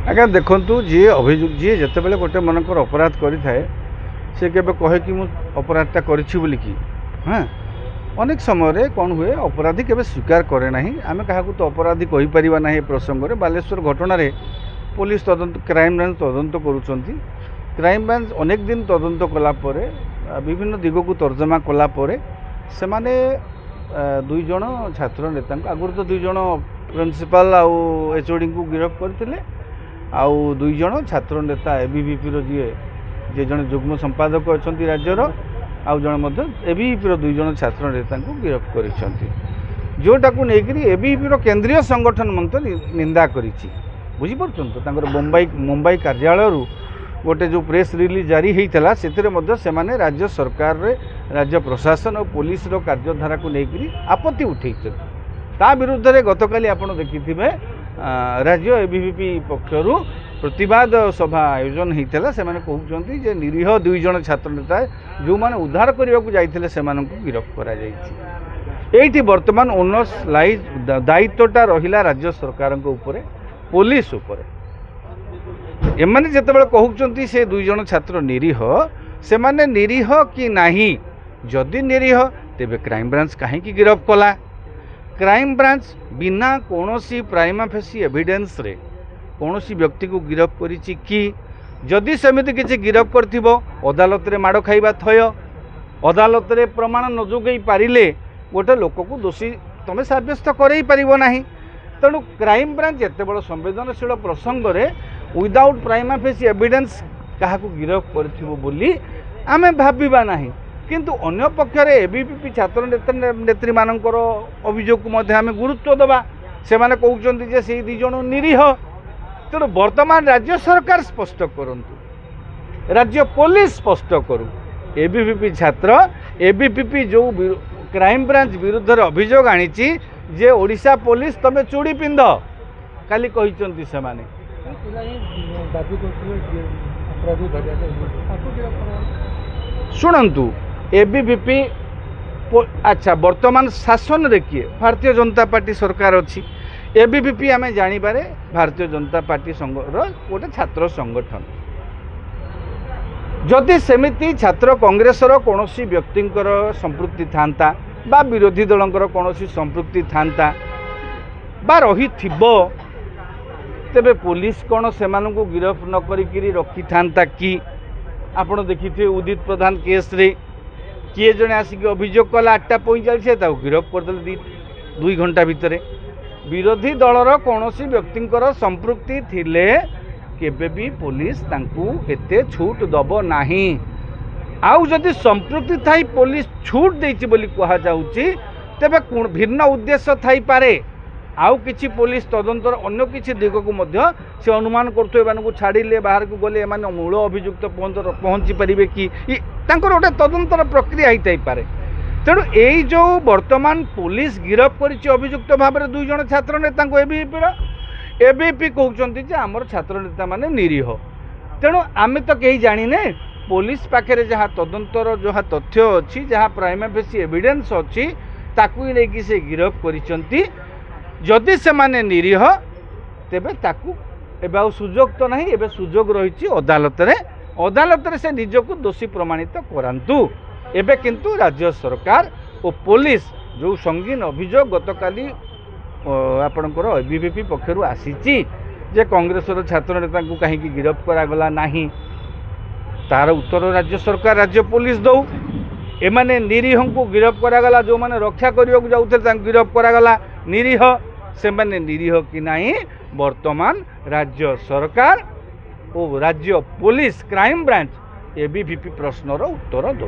आज्ञा देखु जी अभियोग जी जिते गोटे मनकर अपराध करें से केबे कहे कि मु अपराधटा करिछि बोली कि हाँ अनेक समय कौन हुए अपराधी केबे स्वीकार करे नहीं आमे काहाकू तो अपराधी कहि परिबा नाही प्रसंग रे बालेश्वर घटना रे पुलिस तदंत क्राइम ब्रांच तदंत करूछंती क्राइम ब्रांच अनेक दिन तदंत कला परे विभिन्न दिग को तर्जमा कला परे से माने दुई जण छात्र नेता आगुर तो दुई जण प्रिंसिपल आउ एचओडी को गिरफ्त करथिले आउ दुई जण छात्र नेता एबीवीपी रो जे जन जुग्म संपादक अच्छा राज्यर आउ जन एबीवीपी दुई जन छात्र नेता गिरफ्त कर जोटा को लेकर एबीवीपी केंद्रीय संगठन मंत्री निंदा बुझीपार मुंबई कार्यालय गोटे जो प्रेस रिलीज जारी होता से माने राज्य सरकार रे राज्य प्रशासन और पुलिस रो कार्यधारा को लेकर आपत्ति उठे ता विरुद्ध रे गतकाली आपण देखिथिबे राज्य एबीवीपी पक्षर प्रतिवाद सभा आयोजन होता से कहते जे निरीह दुई जन छात्र नेता जो माने उद्धार करने को जाइथिले से गिरफ्त करा जाइछि। एइठी वर्तमान ओनर्स दायित्वटा रहिला राज्य सरकार उपरे पुलिस उपरे एमाने जेतेबेले कहउचंती से दुई जन छात्र निरीह से माने निरीह कि नाही जदि निरीह तेबे क्राइम ब्रांच काहे की गिरफ्त कला क्राइम ब्रांच बिना कोनोसी प्राइमा फेसी एविडेंस रे कौनसी व्यक्ति को गिरफ्त करिछि कि जदि सेमिति किछि गिरफ्त करथिबो अदालत रे माड़ खाइबा थय अदालत रे प्रमाण न जोगई पारिले गोटे लोक को दोषी तमे साब्यस्त करई परिबो नाही तेणु क्राइम ब्रांच एते बड़ संवेदनशील प्रसंग रे विदाउट प्राइमा फेसी एविडेंस काहा को गिरफ्त करथिबो बोली आमे भाबिबा नाही किंतु अन्य पक्षरे एबीवीपी छात्र नेत्री मानकर अभियोग को मध्ये आमे गुरुत्व देबा से माने कहउचंती जे से दी जण निरीह तेणु वर्तमान राज्य सरकार स्पष्ट करंतु राज्य पुलिस स्पष्ट करू एबीवीपी छात्र एबीवीपी जो क्राइम ब्रांच विरुद्ध अभियोग आनी जे ओडिशा पुलिस तमे चूड़ी पिंध काली कहिचंती से माने शुणंतु एबीवीपी अच्छा वर्तमान शासन रे किए भारतीय जनता पार्टी सरकार अच्छी एबीवीपी आमे जानिबारे भारतीय जनता पार्टी गोटे छात्र संगठन जदि सेमिति छात्र कांग्रेसर कौनसी व्यक्तिंकर संपृक्ति थांता बा विरोधी दलंकर कौनसी संपृक्ति थांता बा रही थिबो तेबे पुलिस कौन सेमानकु गिरफ्त न करिकिरी रखी थांता कि आपण देखिथे उदित प्रधान केस रे किए जने आसिक अभियोग कला 8:45 ताऊ गिरफ्त करदेले 2 घंटा भितरे विरोधी दलर कौनसी व्यक्तिंकर संपृक्ति थिले केबे भी पुलिस तांकू एते छूट दबो नाही आउ जदि संपृक्ति थाई पुलिस छूट देछि बोली कहा जाउची तेबे भिन्न उद्देश्य थाई पारे आउ किछि पुलिस तदंतर अन्य किछि दिग को मध्य से अनुमान करथो एमानकू छाड़िले बाहर को गले एमाने मूल अभियुक्त पहुंची परिबे कि तांकर गोटे तदंतर प्रक्रिया हिताई पारे तेणु यही जो वर्तमान पुलिस गिरफ्त कर अभियुक्त भाव में दुई जन छात्र नेता एबीवीपी कहते आमर छात्र नेता माने निरीह तेणु आमे तो कहीं जाने पुलिस पाखे जहाँ तदंतर जहाँ तथ्य अच्छी जहाँ प्राइमा फेसी एविडेंस अच्छी ताकू लेकिन से गिरफ्त करिसंती जदि से माने निरीह तेबे ताकू एबे आ सुजोग तो नहीं एबे सुजोग रही अदालत रे से निजको दोषी प्रमाणित करांतु एबे किंतु राज्य सरकार और पुलिस जो संगीन अभियोग गतकाली आपणकर एबीवीपी पक्षर आसीची जे कांग्रेसर छात्र नेता को कहीं गिरफ्त करागला नहीं तार उत्तर राज्य सरकार राज्य पुलिस दौ एमाने निरीह को गिरफ्त करागला जो माने रक्षा करने को जाउथे गिरफ्त करागला निरीह से माने निरीह कि नहीं वर्तमान राज्य सरकार और राज्य पुलिस क्राइम ब्रांच एबीवीपी प्रश्नर उत्तर दौ।